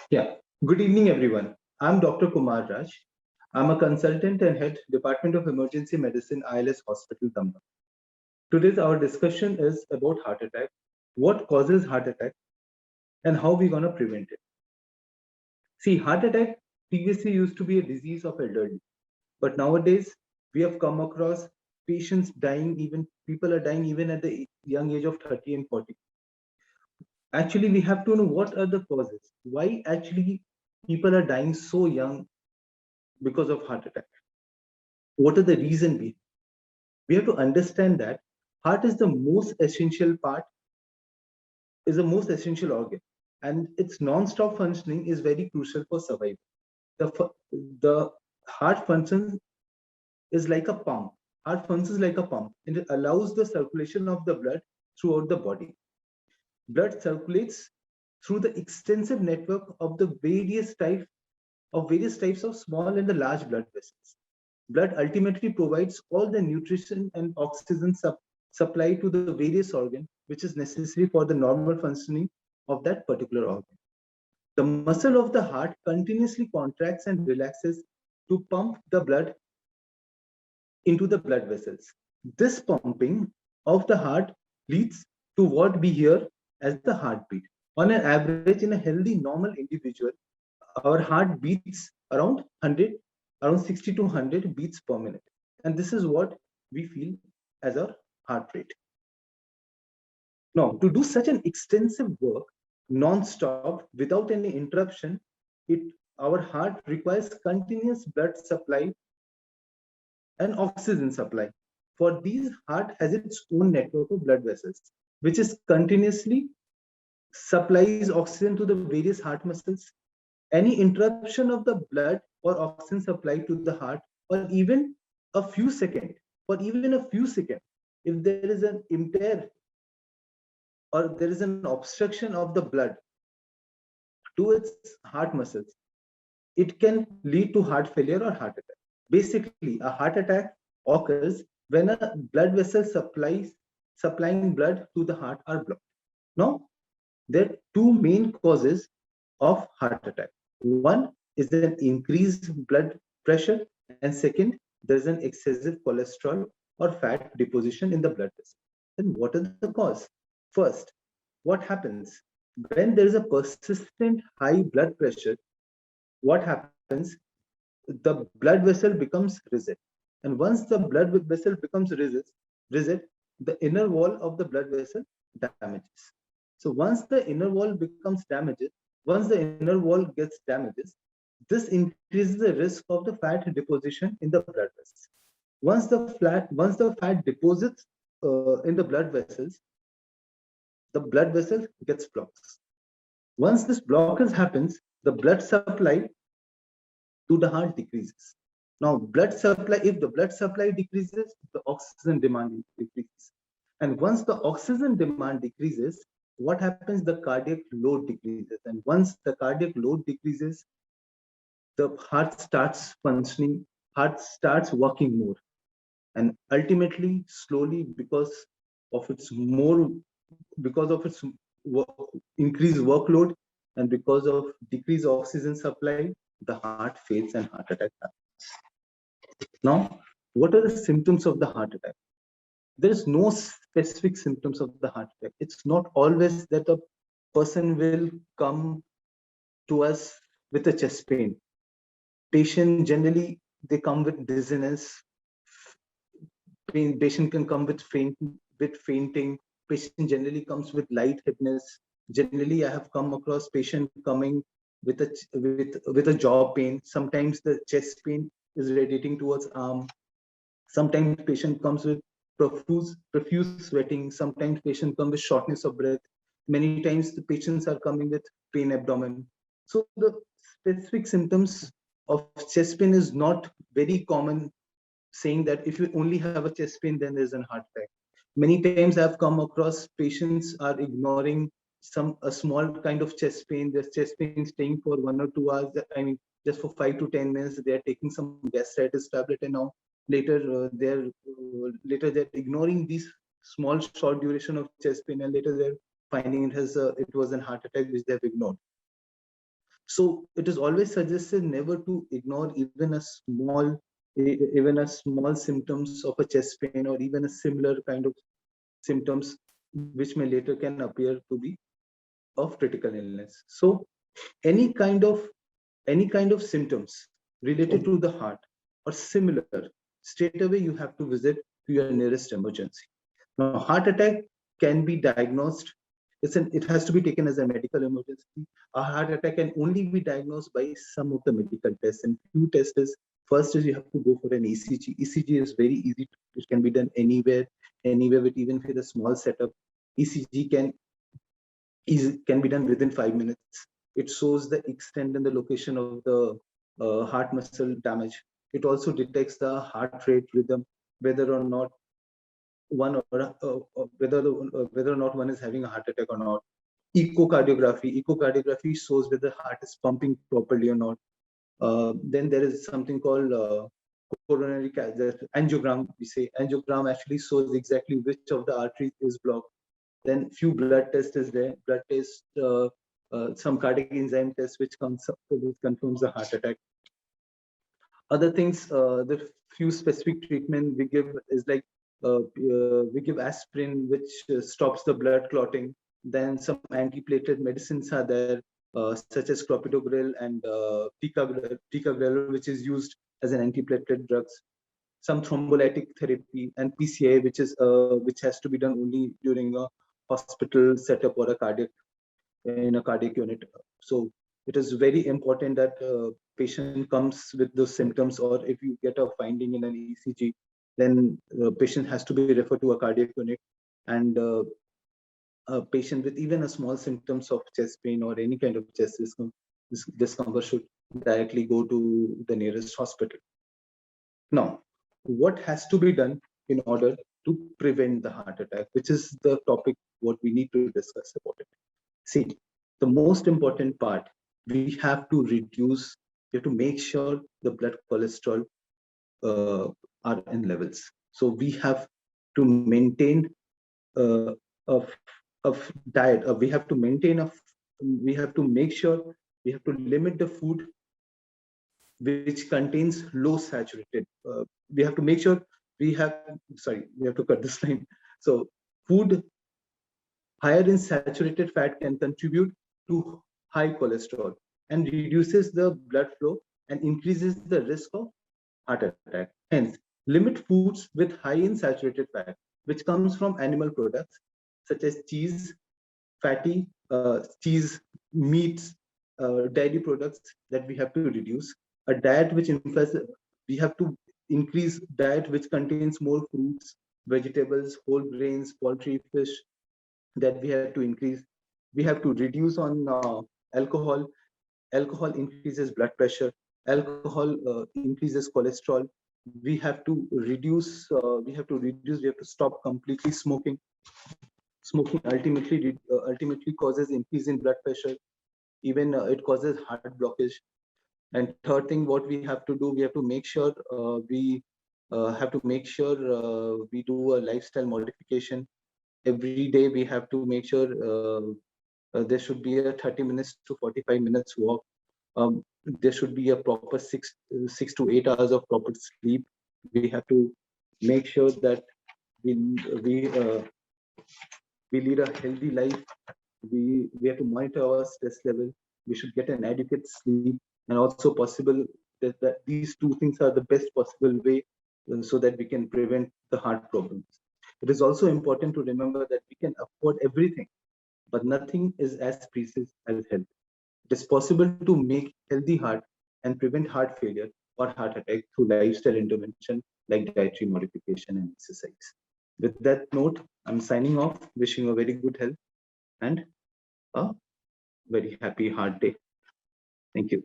Yeah. Good evening, everyone. I'm Dr. Kumar Raj. I'm a consultant and head Department of Emergency Medicine, ILS Hospital, Dhamma. Today's our discussion is about heart attack, what causes heart attack, and how we're gonna prevent it. See, heart attack previously used to be a disease of elderly, but nowadays we have come across patients dying, even people are dying even at the young age of 30 and 40. Actually, we have to know what are the causes. Why actually people are dying so young because of heart attack? What are the reason behind? We have to understand that heart is the most essential part, is the most essential organ, and its non-stop functioning is very crucial for survival. The heart functions is like a pump. Heart functions like a pump, and it allows the circulation of the blood throughout the body. Blood circulates through the extensive network of the various types of small and the large blood vessels. Blood ultimately provides all the nutrition and oxygen supply to the various organ, which is necessary for the normal functioning of that particular organ. The muscle of the heart continuously contracts and relaxes to pump the blood into the blood vessels. This pumping of the heart leads to what we hear as the heartbeat. On an average, in a healthy, normal individual, our heart beats around 100, around 60 to 100 beats per minute. And this is what we feel as our heart rate. Now, to do such an extensive work non-stop without any interruption, it our heart requires continuous blood supply and oxygen supply. For these, heart has its own network of blood vessels, which is continuously supplies oxygen to the various heart muscles. Any interruption of the blood or oxygen supply to the heart, or even a few seconds, if there is an impair or there is an obstruction of the blood to its heart muscles, it can lead to heart failure or heart attack. Basically, a heart attack occurs when a blood vessel supplying blood to the heart are blocked. Now, there are two main causes of heart attack. One is an increased blood pressure, and second, there is an excessive cholesterol or fat deposition in the blood vessel. Then, what are the cause? First, what happens when there is a persistent high blood pressure? What happens? The blood vessel becomes rigid, and once the blood vessel becomes rigid, the inner wall of the blood vessel damages. So once the inner wall becomes damaged, once the inner wall gets damages, this increases the risk of the fat deposition in the blood vessels. Once the fat deposits in the blood vessels, the blood vessel gets blocked. Once this blockage happens, the blood supply to the heart decreases. Now, if the blood supply decreases, the oxygen demand decreases. And once the oxygen demand decreases, what happens? The cardiac load decreases. And once the cardiac load decreases, the heart starts functioning, heart starts working more. And ultimately, slowly, because of its increased workload and because of decreased oxygen supply, the heart fails and heart attack happens. Now, what are the symptoms of the heart attack? There is no specific symptoms of the heart attack. It's not always that a person will come to us with a chest pain. Patient generally they come with dizziness. Patient can come with fainting. Patient generally comes with lightheadedness. Generally, I have come across patient coming with a jaw pain. Sometimes the chest pain is radiating towards arm. Sometimes patient comes with profuse sweating. Sometimes patient comes with shortness of breath. Many times the patients are coming with pain abdomen. So the specific symptoms of chest pain is not very common, saying that if you only have a chest pain, then there's a heart attack. Many times I've come across patients are ignoring a small kind of chest pain. There's chest pain staying for 1 or 2 hours. I mean, just for 5 to 10 minutes, they are taking some gastritis tablet, and now later they're ignoring these small short duration of chest pain, and later they're finding it was a heart attack which they've ignored. So it is always suggested never to ignore even a small symptoms of a chest pain or even a similar kind of symptoms which may later can appear to be of critical illness. So any kind of symptoms related to the heart or similar, straight away you have to visit to your nearest emergency. Now, heart attack can be diagnosed. It has to be taken as a medical emergency. A heart attack can only be diagnosed by some of the medical tests. And few tests is, first is you have to go for an ECG. ECG is very easy. It can be done anywhere with even with a small setup. ECG can be done within 5 minutes. It shows the extent and the location of the heart muscle damage. It also detects the heart rate rhythm, whether or not whether or not one is having a heart attack or not. Echocardiography shows whether the heart is pumping properly or not. Then there is something called coronary angiogram. We say angiogram actually shows exactly which of the artery is blocked. Then few blood tests is there. Blood test, some cardiac enzyme test which confirms the heart attack. Other things, the few specific treatment we give is like we give aspirin, which stops the blood clotting. Then some antiplatelet medicines are there, such as clopidogrel and ticagrelor, which is used as an antiplatelet drugs. Some thrombolytic therapy and PCI, which has to be done only during a hospital setup or in a cardiac unit. So it is very important that patient comes with those symptoms, or if you get a finding in an ECG, then the patient has to be referred to a cardiac unit, and a patient with even a small symptoms of chest pain or any kind of chest discomfort should directly go to the nearest hospital. Now, what has to be done in order to prevent the heart attack, which is the topic what we need to discuss about it. See, the most important part, we have to make sure the blood cholesterol are in levels. So we have to maintain uh, a, diet. We have to maintain we have to make sure we have to limit the food which contains low saturated. We have to make sure we have to cut this line. So food higher in saturated fat can contribute to high cholesterol and reduces the blood flow and increases the risk of heart attack. Hence, limit foods with high in saturated fat, which comes from animal products such as cheese, cheese, meats, dairy products that we have to reduce. A diet which implies we have to increase diet which contains more fruits, vegetables, whole grains, poultry, fish, that we have to increase. We have to reduce on alcohol. Alcohol increases blood pressure. Alcohol increases cholesterol. We have to reduce. We have to stop completely smoking. Smoking ultimately causes increase in blood pressure. Even it causes heart blockage. And third thing, what we have to do, we have to make sure we do a lifestyle modification. Every day we have to make sure there should be a 30 minutes to 45 minutes walk. There should be a proper 6 to 8 hours of proper sleep. We have to make sure that we we uh, we lead a healthy life. We have to monitor our stress level. We should get an adequate sleep, and also possible that these two things are the best possible way so that we can prevent the heart problems. It is also important to remember that we can afford everything, but nothing is as precious as health. It is possible to make healthy heart and prevent heart failure or heart attack through lifestyle intervention like dietary modification and exercise. With that note, I'm signing off, wishing you a very good health and a very happy heart day. Thank you.